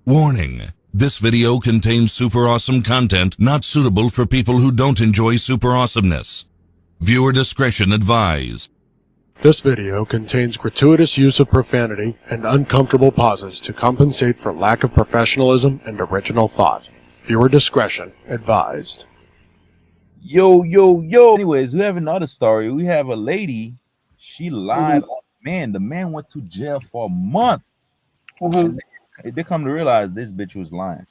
Warning. This video contains super awesome content not suitable for people who don't enjoy super awesomeness. Viewer discretion advised. This video contains gratuitous use of profanity and uncomfortable pauses to compensate for lack of professionalism and original thought. Viewer discretion advised. Yo. Anyways, we have another story. We have a lady. She lied on the man. The man went to jail for a month. They come to realize this bitch was lying.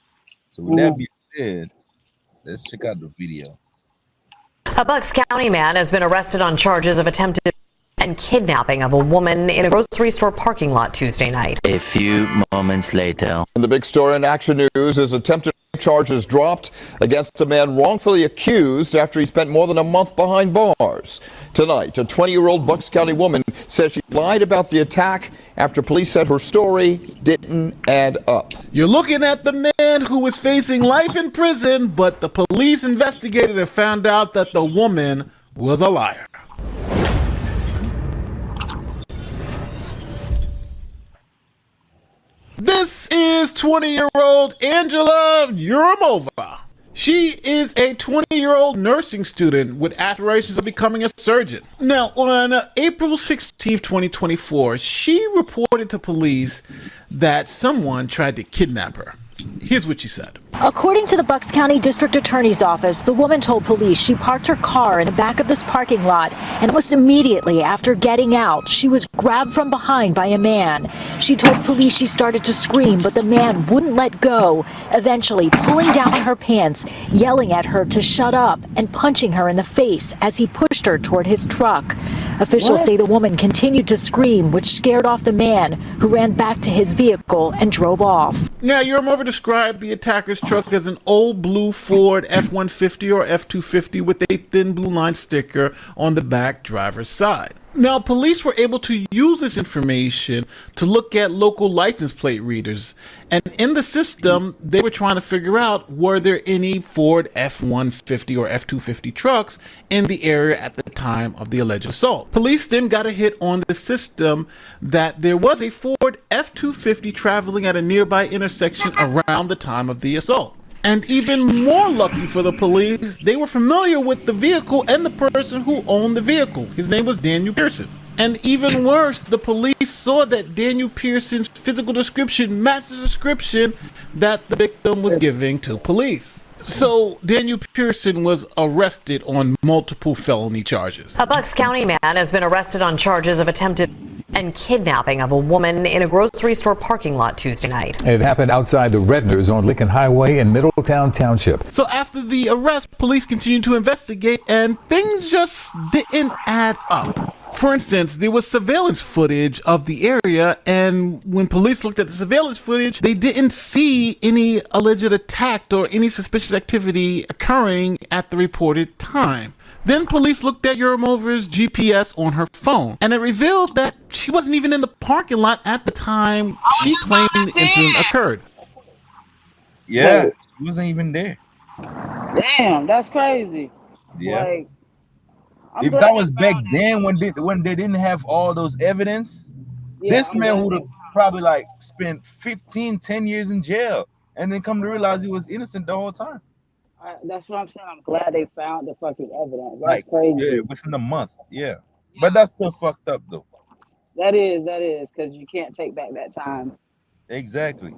So with that being said, let's check out the video. A Bucks County man has been arrested on charges of attempted and kidnapping of a woman in a grocery store parking lot Tuesday night. A few moments later. And the big story in Action News is attempted charges dropped against a man wrongfully accused after he spent more than a month behind bars. Tonight, a 20-year-old Bucks County woman says she lied about the attack after police said her story didn't add up. You're looking at the man who was facing life in prison, but the police investigated and found out that the woman was a liar. This is 20-year-old Angela Yuramova. She is a 20-year-old nursing student with aspirations of becoming a surgeon. Now, on April 16, 2024, she reported to police that someone tried to kidnap her. Here's what she said. According to the Bucks County District Attorney's Office, the woman told police she parked her car in the back of this parking lot, and almost immediately after getting out, she was grabbed from behind by a man. She told police she started to scream, but the man wouldn't let go, eventually pulling down her pants, yelling at her to shut up, and punching her in the face as he pushed her toward his truck. Officials say the woman continued to scream, which scared off the man, who ran back to his vehicle and drove off. Now, Yuramova described the attacker's truck as an old blue Ford F-150 or F-250 with a thin blue line sticker on the back driver's side. Now, police were able to use this information to look at local license plate readers. And in the system, they were trying to figure out, were there any Ford F-150 or F-250 trucks in the area at the time of the alleged assault. Police then got a hit on the system that there was a Ford F-250 traveling at a nearby intersection around the time of the assault. And even more lucky for the police, they were familiar with the vehicle and the person who owned the vehicle. His name was Daniel Pearson. And even worse, the police saw that Daniel Pearson's physical description matched the description that the victim was giving to police. So Daniel Pearson was arrested on multiple felony charges. A Bucks County man has been arrested on charges of attempted and kidnapping of a woman in a grocery store parking lot Tuesday night. It happened outside the Redners on Lincoln Highway in Middletown Township. So after the arrest, police continued to investigate and things just didn't add up. For instance, there was surveillance footage of the area, and when police looked at the surveillance footage, they didn't see any alleged attack or any suspicious activity occurring at the reported time. Then police looked at Yuramova's GPS on her phone, and it revealed that she wasn't even in the parking lot at the time she claimed the incident occurred. Yeah, she wasn't even there. Damn, that's crazy. Yeah. Like, if that was back then when they didn't have all those evidence, this man would have probably like spent 10 years in jail and then come to realize he was innocent the whole time. That's what I'm saying. I'm glad they found the fucking evidence. That's crazy. Yeah, within a month. Yeah. But that's still fucked up though. That is, because you can't take back that time. Exactly.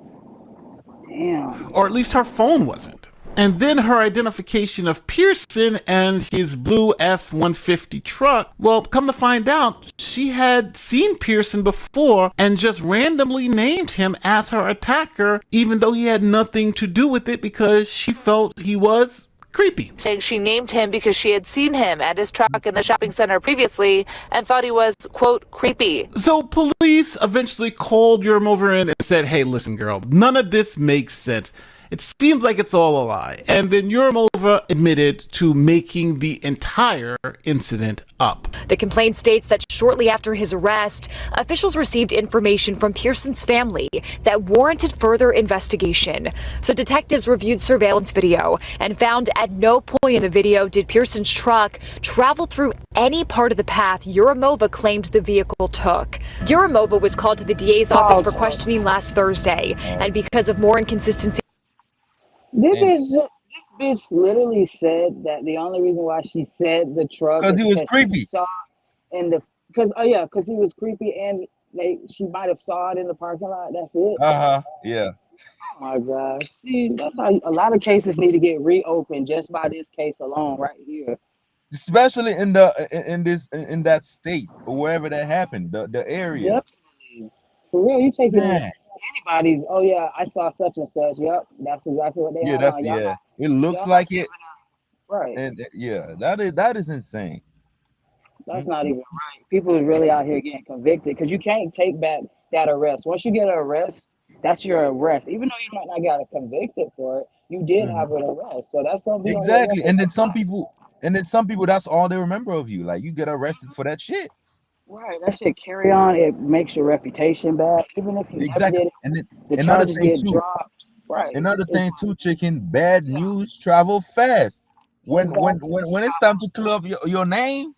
Damn. Or at least her phone wasn't. And then her identification of Pearson and his blue F-150 truck, well, come to find out, she had seen Pearson before and just randomly named him as her attacker, even though he had nothing to do with it because she felt he was creepy. Saying she named him because she had seen him and his truck in the shopping center previously and thought he was, quote, creepy. So police eventually called Yuramova in and said, hey, listen, girl, none of this makes sense. It seems like it's all a lie. And then Yurimova admitted to making the entire incident up. The complaint states that shortly after his arrest, officials received information from Pearson's family that warranted further investigation. So detectives reviewed surveillance video and found at no point in the video did Pearson's truck travel through any part of the path Yurimova claimed the vehicle took. Yurimova was called to the DA's office for questioning last Thursday, and because of more inconsistency. This bitch literally said that the only reason why she said the truck because he was creepy. she saw in the because he was creepy and she might have saw it in the parking lot. That's it. Yeah. Oh my gosh. See, that's how a lot of cases need to get reopened just by this case alone right here. Especially in that state or wherever that happened, the area. Yep. For real, you taking anybody's? Oh yeah, I saw such and such. Yep, that's exactly what they. Yeah, it looks like it. Right. And that is insane. That's not even right. People is really out here getting convicted because you can't take back that arrest. Once you get an arrest, that's your arrest. Even though you might not got convicted for it, you did have an arrest. So that's gonna be exactly. And then some people, that's all they remember of you. Like you get arrested for that shit. Right, that shit carry on. It makes your reputation bad, even if you never did it. And then the charges get dropped. Right. Another thing too, chicken. Bad news travel fast. When it's time to clear up your name,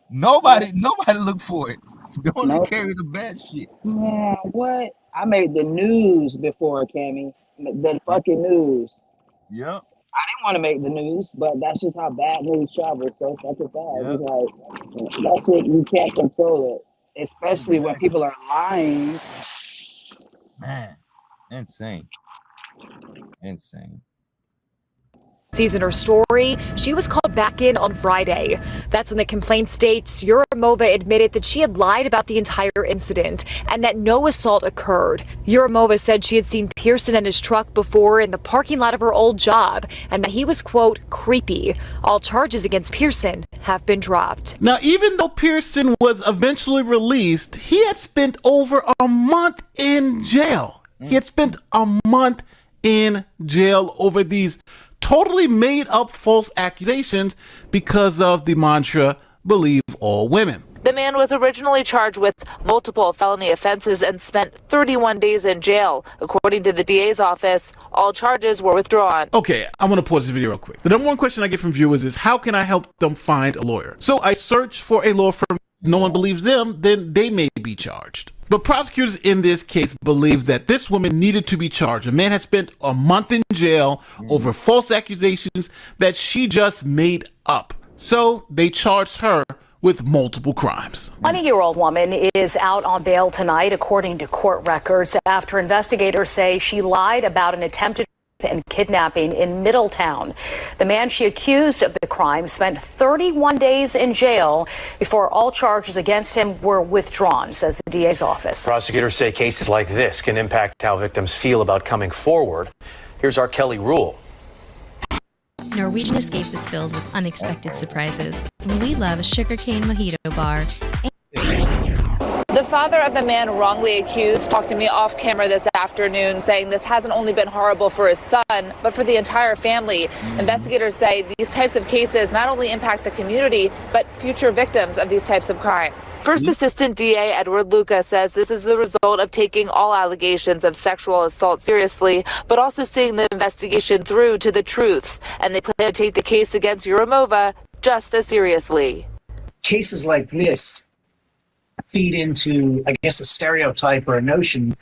nobody look for it. They only carry the bad shit. Man, what? I made the news before, Cammy. The fucking news. Yep. I didn't want to make the news, but that's just how bad news travels so fucking fast. It's like that shit, you can't control it, especially when people are lying. Man, insane. In her story, she was called back in on Friday. That's when the complaint states Yurimova admitted that she had lied about the entire incident and that no assault occurred. Yurimova said she had seen Pearson and his truck before in the parking lot of her old job and that he was, quote, creepy. All charges against Pearson have been dropped. Now, even though Pearson was eventually released, he had spent over a month in jail. He had spent a month in jail over these totally made up false accusations because of the mantra, believe all women. The man was originally charged with multiple felony offenses and spent 31 days in jail. According to the DA's office, all charges were withdrawn. Okay, I want to pause this video real quick. The number one question I get from viewers is, how can I help them find a lawyer? So I search for a law firm. No one believes them, then they may be charged. But prosecutors in this case believe that this woman needed to be charged. A man had spent a month in jail over false accusations that she just made up. So they charged her with multiple crimes. 20-year-old woman is out on bail tonight, according to court records, after investigators say she lied about an attempted and kidnapping in Middletown. The man she accused of the crime spent 31 days in jail before all charges against him were withdrawn, says the DA's office. Prosecutors say cases like this can impact how victims feel about coming forward. Here's our Kelly Rule. Norwegian Escape is filled with unexpected surprises. We love a sugarcane mojito bar. The father of the man wrongly accused talked to me off camera this afternoon, saying this hasn't only been horrible for his son, but for the entire family. Investigators say these types of cases not only impact the community, but future victims of these types of crimes. First Assistant DA Edward Luca says this is the result of taking all allegations of sexual assault seriously, but also seeing the investigation through to the truth. And they plan to take the case against Yurimova just as seriously. Cases like this feed into, I guess, a stereotype or a notion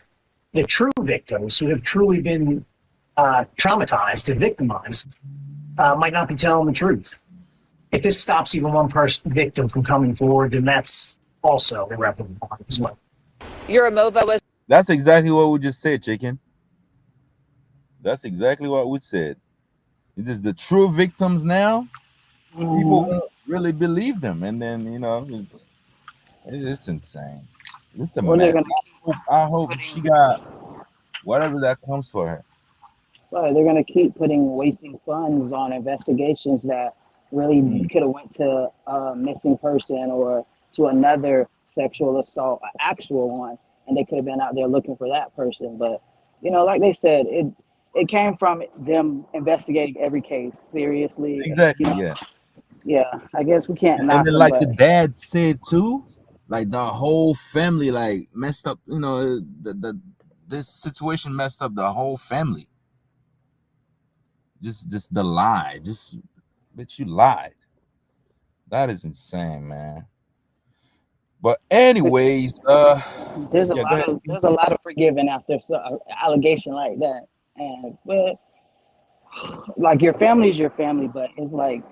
that true victims who have truly been traumatized and victimized might not be telling the truth. If this stops even one victim from coming forward, then that's also irreparable as well. Yurimova was. That's exactly what we just said, chicken. That's exactly what we said. It is the true victims now. People won't really believe them, and then it's insane. It's a mess. I hope she got whatever that comes for her. Right, they're gonna keep wasting funds on investigations that really could have went to a missing person or to another sexual assault, an actual one, and they could have been out there looking for that person. But like they said, it came from them investigating every case seriously. Exactly, yeah. Yeah, I guess we can't And knock then them, like the but dad said too, like the whole family like messed up, this situation messed up the whole family. Just the lie. Just bitch, you lied. That is insane, man. But anyways, there's a yeah, go lot ahead. of forgiving after an allegation like that. And but like your family is your family, but it's like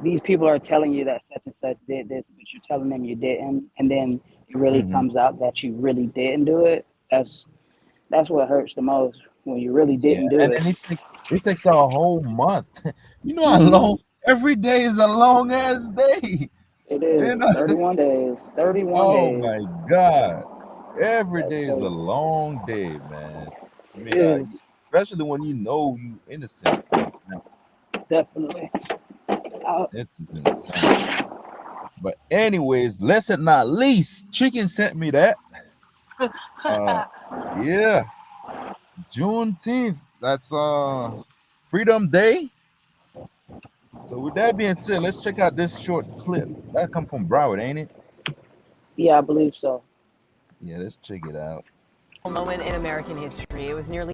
these people are telling you that such and such did this, but you're telling them you didn't, and then it really Mhm. comes out that you really didn't do it. That's what hurts the most, when you really Yeah, didn't do and it. then it takes a whole month. You know how Mhm. long every day is a long ass day. It is You know? 31 days. 31 Oh days. my God. Every That's day is a crazy. long day, man. I It mean, is especially when you know you innocent. No, definitely. this is insane. But anyways, last but not least, Chicken sent me that. Yeah, Juneteenth. That's Freedom Day. So with that being said, let's check out this short clip. That come from Broward, ain't it? Yeah, I believe so. Yeah, let's check it out. Moment in American history. It was nearly.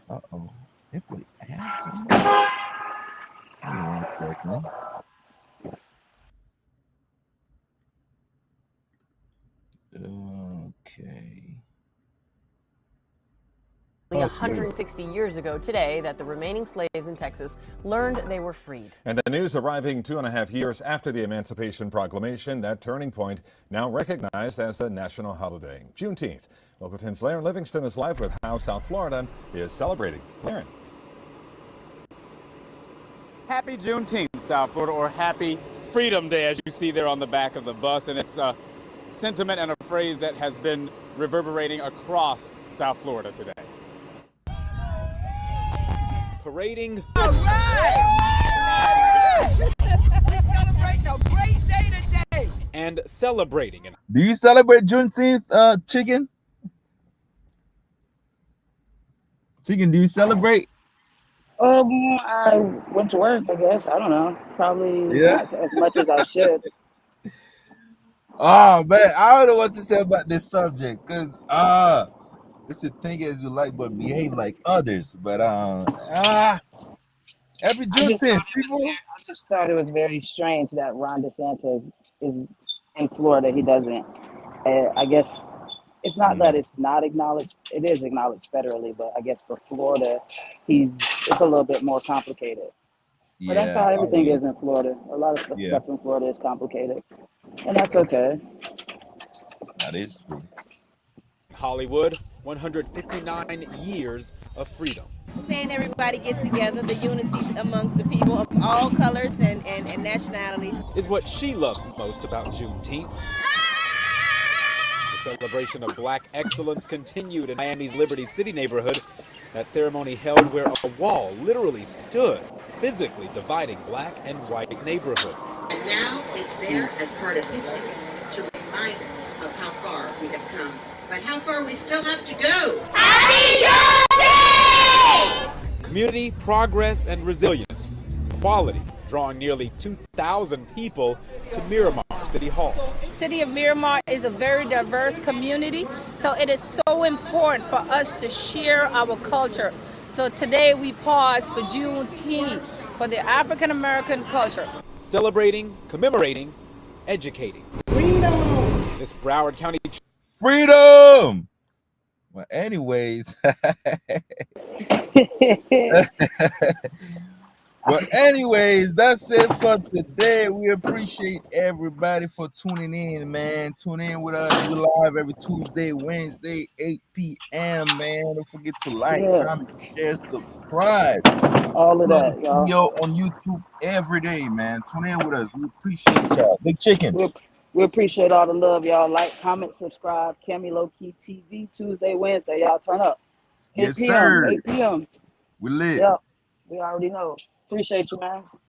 Uh-oh. It play ads on that? Give me 1 second. Okay. 160 years ago today that the remaining slaves in Texas learned they were freed. And the news arriving 2.5 years after the Emancipation Proclamation, that turning point now recognized as a national holiday, Juneteenth. Local 10's Laren Livingston is live with how South Florida is celebrating. Laren. Happy Juneteenth, South Florida, or Happy Freedom Day, as you see there on the back of the bus. And it's a sentiment and a phrase that has been reverberating across South Florida today. Parading. All right! We're celebrating a great day today. And celebrating. Do you celebrate Juneteenth, Chicken? Chicken, do you celebrate? I went to work, I guess. I don't know. Probably Yeah. not as much as I should. Oh man, I don't know what to say about this subject because it's a thing as you like but behave like others. But every Juneteenth, people. I just thought it was very strange that Ron DeSantis is in Florida. He doesn't. I guess it's not that it's not acknowledged. It is acknowledged federally, but I guess for Florida, it's a little bit more complicated. But that's how everything is in Florida. A lot of stuff in Florida is complicated, and that's okay. That is true. Hollywood, 159 years of freedom. Saying everybody get together, the unity amongst the people of all colors and nationalities. Is what she loves most about Juneteenth. The celebration of Black excellence continued in Miami's Liberty City neighborhood. That ceremony held where a wall literally stood, physically dividing Black and white neighborhoods. And now it's there as part of history to remind us of how far we have come, but how far we still have to go. Happy Juneteenth! Community, progress, and resilience. Quality, drawing nearly 2,000 people to Miramar City Hall. City of Miramar is a very diverse community, so it is so important for us to share our culture. So today we pause for Juneteenth, for the African American culture. Celebrating, commemorating, educating. Freedom! This Broward County. Freedom! Well, anyways. But anyways, that's it for today. We appreciate everybody for tuning in, man. Tune in with us. We're live every Tuesday, Wednesday, 8 p.m., man. Don't forget to like, comment, share, subscribe. All of that, y'all. Video on YouTube every day, man. Tune in with us. We appreciate y'all. Big Chicken. We appreciate all the love, y'all. Like, comment, subscribe. Cammy Low Key TV, Tuesday, Wednesday. Y'all turn up. 8 Yes, p.m. sir. 8 p.m. We lit. Yep. We already know. Appreciate you, man.